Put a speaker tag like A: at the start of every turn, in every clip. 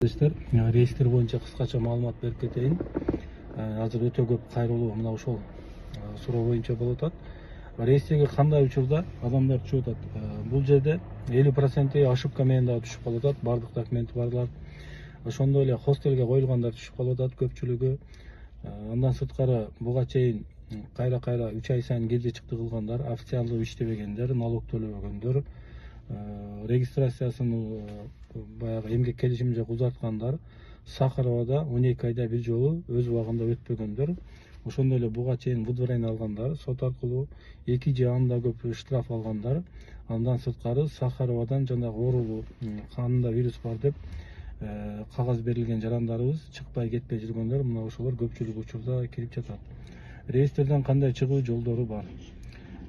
A: Рейстер боюнча кыскача маалымат берип кетейин. Азыр өтө көп кайрылуу мына ошол суроо боюнча болуп атат. Рейстеги кандай учурда адамдар түшүп атат? Бул жерде 50% ошибка менен дагы түшүп калып атат. Бардык документи барлар. Ошондой эле хостелге коюлгандар түшүп калып атат көпчүлүгү. Андан сырткары буга чейин кайра 3 ай сайын кирди чыкты кылгандар, официалдуу иштебегендер, налог төлөбөгөндөр, регистрациясын баягы эмгек келишимин жок узарткандар, Сахаровада 12 айда бир жолу өз убагында өтпөгөндөр, ошондой эле буга чейин выдворение алгандар, сот аркылуу 2 же андан да көп штраф алгандар, андан сырткары Сахаровадан жанагы оорулуу канында вирус бар деп кагаз берилген жарандарыбыз чыкпай кетпей жүргөндөр, мына ошолор көпчүлүк учурда кирип жатат. Реестрден кандай чыгуу жолдору бар?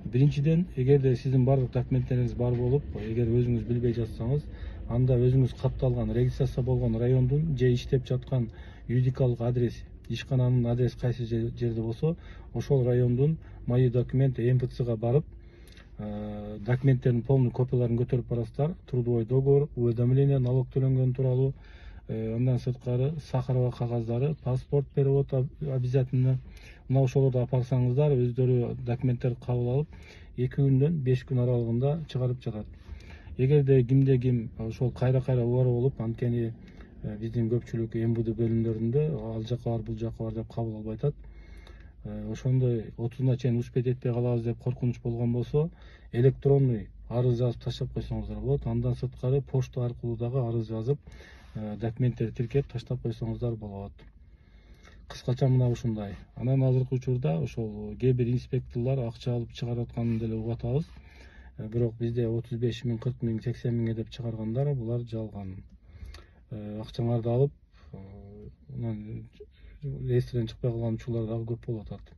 A: Биринчиден, эгерде сиздин бардык документтериңиз бар болуп, эгер өзүңүз билбей жатсаңыз, анда өзүңүз катталган, регистрация болгон райондун же иштеп жаткан юридикалык адрес, ишкананын адреси кайсы жерде болсо, ошол райондун мои документы МФЦга барып, документтердин полный копияларын көтөрүп барасыздар. Трудовой договор, уведомление, налог төлөнгөн тууралуу, андан сырткары Сахарова кагаздары, паспорт, перевод обязательно. Мына ошолорду апарсаңыздар, өздөрү документтерди кабыл алып, 2 күндөн 5 күн аралыгында чыгарып жатат. Эгерде кимде ким ошол кайра убара болуп, анткени биздин көпчүлүк МВД бөлүмдөрүндө ал жака бар, бул жака бар деп кабыл албай атат. Ошондой 30-на чейин успеть этпей калабыз деп коркунуч болгон болсо, электронный арыз жазып таштап койсоңуздар болот. Андан сырткары почта аркылуу дагы арыз жазып, документтерди тиркеп таштап койсоңуздар болот. Кыскача мына ушундай. Анан азыркы учурда ошол кээ бир инспекторлор акча алып чыгарып атканын деле угуп атабыз. Бирок бизде 35 миң, 40 миң, 80 миңге деп чыгаргандар, булар жалган. Акчаңарды алып, реестрден чыкпай калган учурлар дагы көп болуп атат.